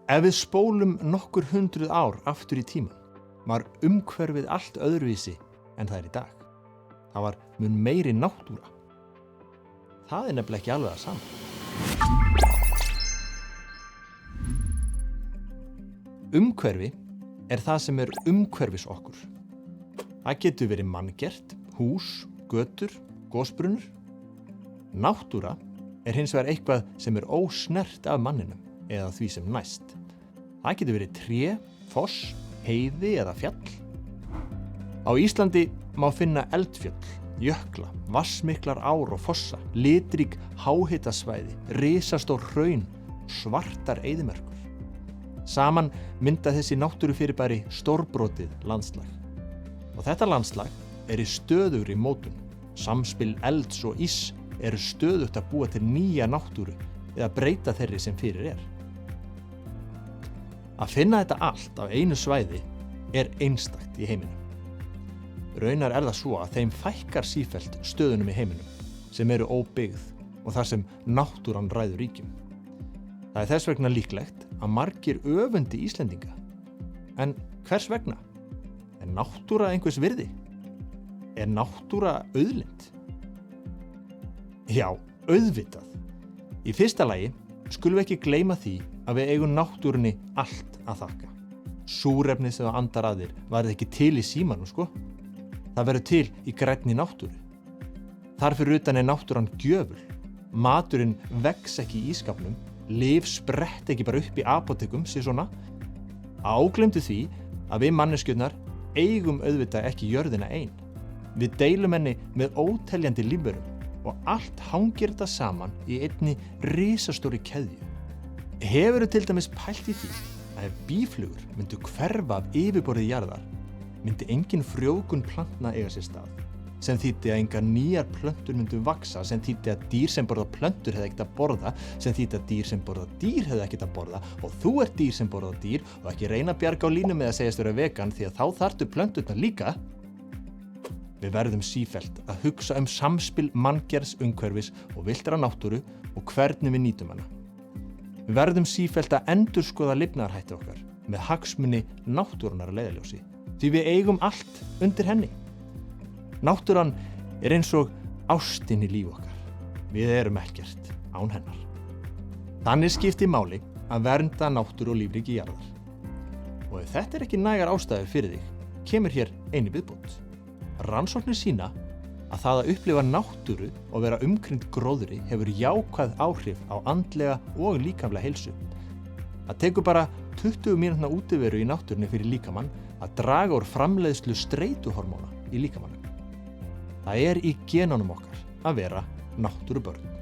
Ef við spólum nokkur 100 ár aftur í tíman, var umhverfið allt öðruvísi en það í dag. Það var mun meiri náttúra. Það nefnilega ekki alveg það sama. Umhverfi það sem umhverfis okkur. Það getur verið manngert, hús, götur, gosbrunnur. Náttúra hins vegar eitthvað sem ósnert af manninum eða því sem næst. Það getur verið tré, foss, heiði eða fjall. Á Íslandi má finna eldfjöll, jökla, vatnsmiklar ár og fossa, litrík háhitasvæði, risastór hraun, svartar eyðimerkur. Saman mynda þessi náttúrufyrirbæri stórbrotið landslag. Og þetta landslag í stöðugri mótun. Samspil elds og íss stöðugt að búa til nýja náttúru eða breyta þeirri sem fyrir Að finna þetta allt á einu svæði einstakt í heiminum. Raunar það svo að þeim fækkar sífellt stöðunum í heiminum sem óbyggð og þar sem náttúran ræður ríkjum. Það þess vegna líklegt að margir öfundi Íslendinga. En hvers vegna? Náttúra einhvers virði? Náttúra auðlind? Já, auðvitað. Í fyrsta lagi skulum við ekki gleyma því að við eigum náttúrunni allt að þakka. Súrefnið sem andar að þér var ekki til í símanum, sko. Það verður til í grænni náttúru. Þar fyrir utan náttúran gjöful. Maturinn vex ekki í ískapnum, lyf sprett ekki bara upp í apótekum, svona. Ágleymdu því að við manneskjurnar eigum auðvitað ekki jörðina ein. Við deilum henni með óteljandi lífverum og allt hangir þetta saman í einni risastóri keðju. Hefurðu til dæmis pælt í því að ef býflugur myndu hverfa af yfirborði jarðar, myndi engin frjóvgun plantna eiga sér stað, sem þýddi að engar nýjar plöntur myndu vaxa, sem þýddi að dýr sem borða plöntur hefði ekkert að borða, sem þýddi að dýr sem borða dýr hefði ekkert að borða og þú dýr sem borða dýr og ekki reyna að bjarga á línu með að segjast vera vegan því að þá þarftu plönturnar líka. Við verðum sífellt að hugsa samspil manngerðs umhverfis og villtrar náttúru og hvernig við nýtum hana. Við verðum sífellt að endurskoða lifnaðarhætti okkar með hagsmuni náttúrunnar að leiðarljósi, því við eigum allt undir henni. Náttúran eins og ástin í líf okkar. Við erum ekkert án hennar. Þannig skiptir máli að vernda náttúru og lífríki jarðar. Og ef þetta ekki nægar ástæður fyrir þig, kemur hér eini viðbót. Rannsóknir sýna að það að upplifa náttúru og vera umkringd gróðri hefur jákvæð áhrif á andlega og líkamlega heilsu. Það tekur bara 20 mínútna útiveru í náttúrunni fyrir líkamann að draga úr framleiðslu streituhormóna í líkamanum. Það í genunum okkar að vera náttúrubörn.